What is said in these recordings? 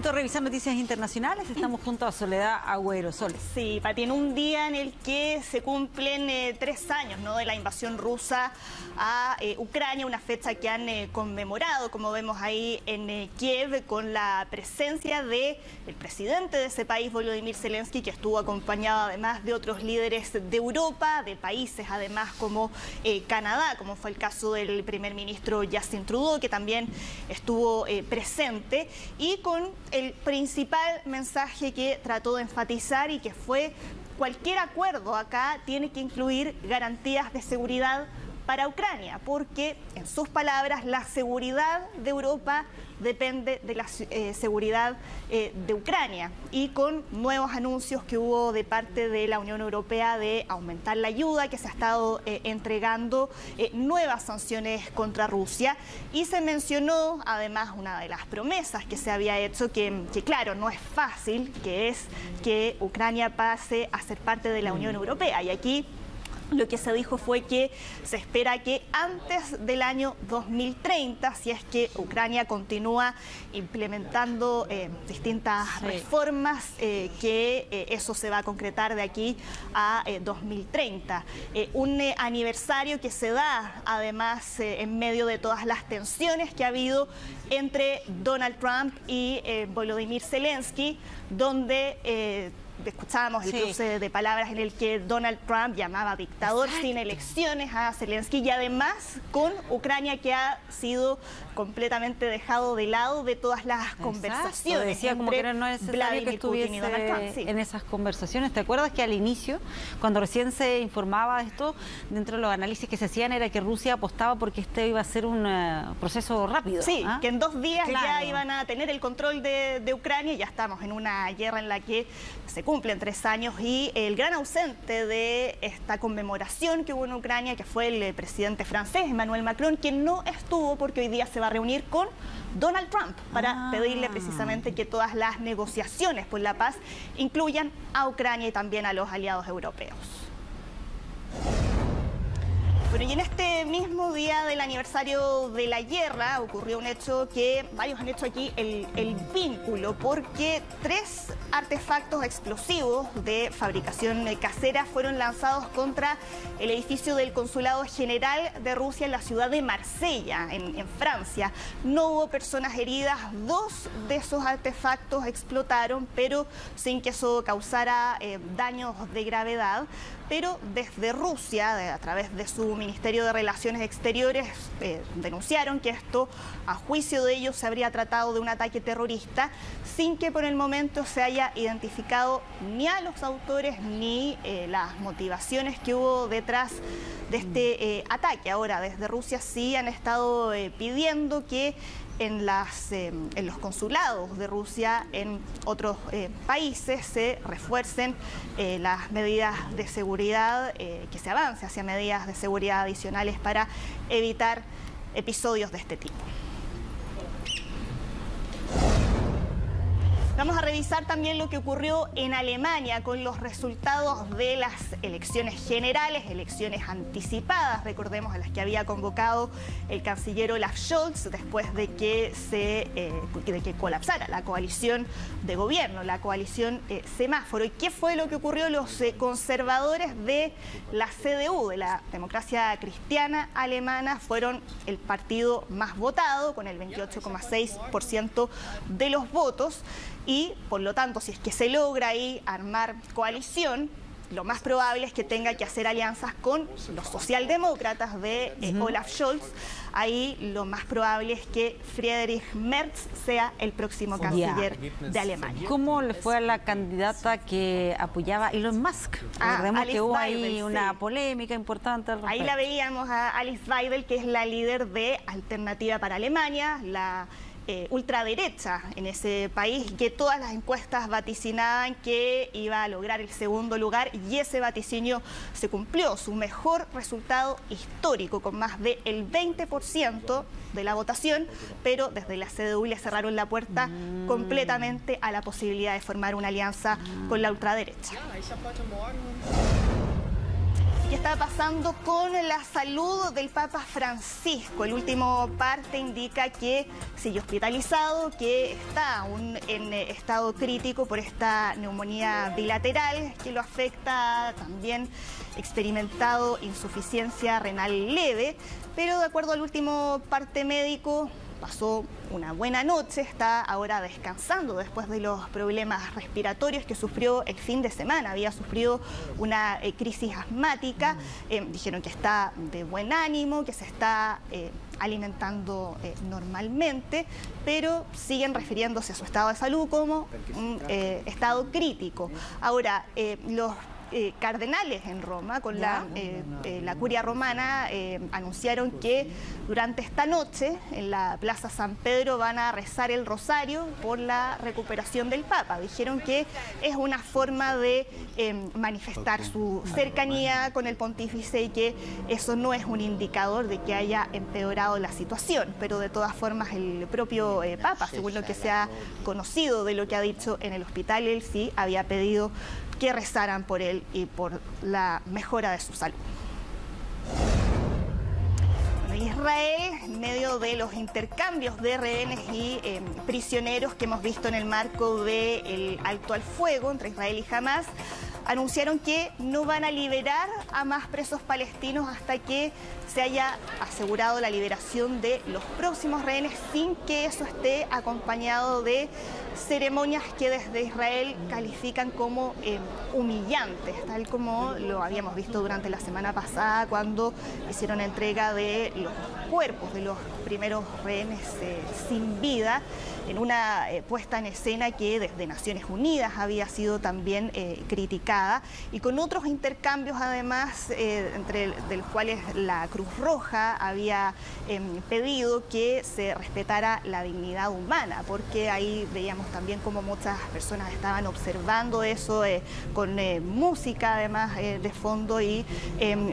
Momento de revisar noticias internacionales. Estamos junto a Soledad Agüero. Sí, Pati, en un día en el que se cumplen 3 años, ¿no?, de la invasión rusa a Ucrania, una fecha que han conmemorado, como vemos ahí en Kiev, con la presencia del presidente de ese país, Volodymyr Zelensky, que estuvo acompañado además de otros líderes de Europa, de países además como Canadá, como fue el caso del primer ministro Justin Trudeau, que también estuvo presente, y con el principal mensaje que trató de enfatizar y que fue: cualquier acuerdo acá tiene que incluir garantías de seguridad para Ucrania, porque, en sus palabras, la seguridad de Europa depende de la seguridad de Ucrania, y con nuevos anuncios que hubo de parte de la Unión Europea de aumentar la ayuda que se ha estado entregando, nuevas sanciones contra Rusia, y se mencionó además una de las promesas que se había hecho, que claro, no es fácil, que es que Ucrania pase a ser parte de la Unión Europea, y aquí lo que se dijo fue que se espera que antes del año 2030, si es que Ucrania continúa implementando distintas reformas, que eso se va a concretar de aquí a 2030. Un aniversario que se da además en medio de todas las tensiones que ha habido entre Donald Trump y Volodymyr Zelensky, donde escuchábamos el cruce de palabras en el que Donald Trump llamaba dictador sin elecciones a Zelensky, y además con Ucrania, que ha sido completamente dejado de lado de todas las conversaciones. Decía como que no es necesario que estuviese en esas conversaciones. ¿Te acuerdas que al inicio, cuando recién se informaba de esto, dentro de los análisis que se hacían era que Rusia apostaba porque este iba a ser un proceso rápido? Sí, que en 2 días ya iban a tener el control de Ucrania, y ya estamos en una guerra en la que se cumplen 3 años, y el gran ausente de esta conmemoración que hubo en Ucrania, que fue el presidente francés, Emmanuel Macron, quien no estuvo porque hoy día se va a reunir con Donald Trump para pedirle precisamente que todas las negociaciones por la paz incluyan a Ucrania y también a los aliados europeos. Bueno, y en este mismo día del aniversario de la guerra ocurrió un hecho que varios han hecho aquí el vínculo, porque 3 artefactos explosivos de fabricación casera fueron lanzados contra el edificio del Consulado General de Rusia en la ciudad de Marsella, en Francia. No hubo personas heridas, 2 de esos artefactos explotaron, pero sin que eso causara daños de gravedad. Pero desde Rusia, a través de su Ministerio de Relaciones Exteriores, denunciaron que esto, a juicio de ellos, se habría tratado de un ataque terrorista, sin que por el momento se haya identificado ni a los autores ni las motivaciones que hubo detrás de este ataque. Ahora, desde Rusia sí han estado pidiendo que en los consulados de Rusia en otros países se refuercen las medidas de seguridad, que se avance hacia medidas de seguridad adicionales para evitar episodios de este tipo. Vamos a revisar también lo que ocurrió en Alemania con los resultados de las elecciones generales, elecciones anticipadas, recordemos, a las que había convocado el canciller Olaf Scholz después de que colapsara la coalición de gobierno, la coalición Semáforo. ¿Y qué fue lo que ocurrió? Los conservadores de la CDU, de la Democracia Cristiana Alemana, fueron el partido más votado, con el 28,6% de los votos. Y, por lo tanto, si es que se logra ahí armar coalición, lo más probable es que tenga que hacer alianzas con los socialdemócratas de Olaf Scholz. Ahí lo más probable es que Friedrich Merz sea el próximo canciller de Alemania. ¿Cómo le fue a la candidata que apoyaba a Elon Musk? Recordemos que hubo ahí una polémica importante al respecto. Ahí la veíamos a Alice Weidel, que es la líder de Alternativa para Alemania, la ultraderecha en ese país, que todas las encuestas vaticinaban que iba a lograr el segundo lugar, y ese vaticinio se cumplió, su mejor resultado histórico, con más del 20% de la votación, pero desde la CDU le cerraron la puerta completamente a la posibilidad de formar una alianza con la ultraderecha. ¿Qué está pasando con la salud del Papa Francisco? El último parte indica que sigue hospitalizado, que está aún en estado crítico por esta neumonía bilateral que lo afecta, también experimentado insuficiencia renal leve, pero de acuerdo al último parte médico, pasó una buena noche, está ahora descansando después de los problemas respiratorios que sufrió el fin de semana. Había sufrido una crisis asmática, dijeron que está de buen ánimo, que se está alimentando normalmente, pero siguen refiriéndose a su estado de salud como un estado crítico. Ahora, los cardenales en Roma, con la curia romana, anunciaron que durante esta noche en la Plaza San Pedro van a rezar el rosario por la recuperación del Papa. Dijeron que es una forma de manifestar su cercanía con el pontífice y que eso no es un indicador de que haya empeorado la situación, pero de todas formas el propio Papa, según lo que se ha conocido de lo que ha dicho en el hospital, él sí había pedido que rezaran por él y por la mejora de su salud. Israel, en medio de los intercambios de rehenes y prisioneros que hemos visto en el marco del alto al fuego entre Israel y Hamás, anunciaron que no van a liberar a más presos palestinos hasta que se haya asegurado la liberación de los próximos rehenes, sin que eso esté acompañado de ceremonias que desde Israel califican como humillantes, tal como lo habíamos visto durante la semana pasada cuando hicieron entrega de los cuerpos de los primeros rehenes sin vida, en una puesta en escena que desde Naciones Unidas había sido también criticada, y con otros intercambios además, de los cuales la Cruz Roja había pedido que se respetara la dignidad humana, porque ahí veíamos también como muchas personas estaban observando eso con música además de fondo, y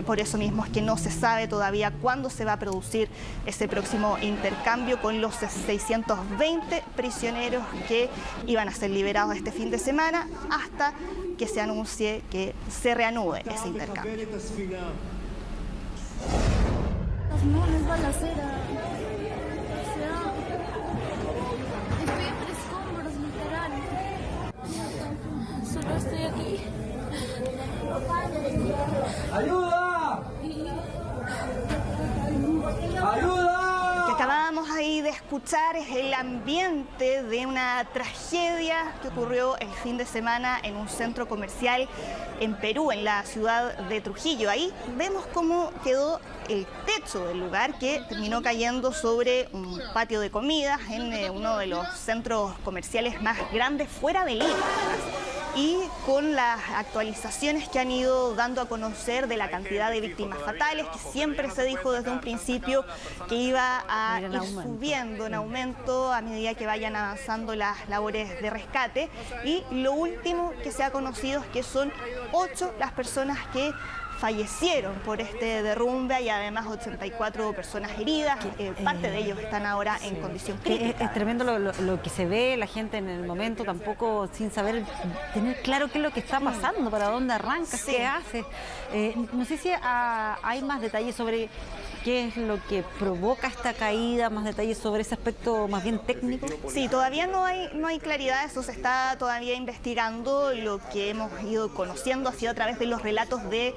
por eso mismo es que no se sabe todavía cuándo se va a producir ese próximo intercambio con los 620 prisioneros que iban a ser liberados este fin de semana hasta que se anuncie que se reanude ese intercambio. No, no es balacera. O sea, estoy entre escombros, literal. Solo estoy aquí. ¡Ayuda! ¡Ayuda! Lo que acabábamos ahí de escuchar es el ambiente de una tragedia que ocurrió el fin de semana en un centro comercial en Perú, en la ciudad de Trujillo. Ahí vemos cómo quedó el techo del lugar, que terminó cayendo sobre un patio de comidas en uno de los centros comerciales más grandes fuera de Lima. Y con las actualizaciones que han ido dando a conocer de la cantidad de víctimas fatales, que siempre se dijo desde un principio que iba a ir subiendo en aumento a medida que vayan avanzando las labores de rescate. Y lo último que se ha conocido es que son 8 las personas que fallecieron por este derrumbe y además 84 personas heridas. Parte de ellos están ahora en condición crítica. Es tremendo lo que se ve, la gente en el momento tampoco sin saber, tener claro qué es lo que está pasando, para dónde arranca, qué hace. No sé si hay más detalles sobre qué es lo que provoca esta caída, más detalles sobre ese aspecto más bien técnico. Sí, todavía no hay claridad, eso se está todavía investigando. Lo que hemos ido conociendo ha sido a través de los relatos de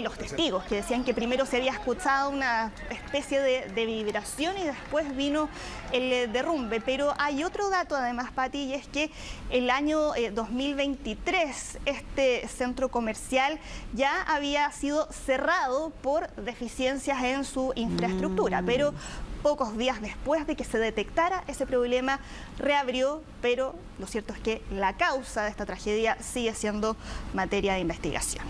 los testigos, que decían que primero se había escuchado una especie de vibración y después vino el derrumbe. Pero hay otro dato además, Pati, y es que el año 2023 este centro comercial ya había sido cerrado por deficiencias en su infraestructura, pero pocos días después de que se detectara ese problema reabrió, pero lo cierto es que la causa de esta tragedia sigue siendo materia de investigación.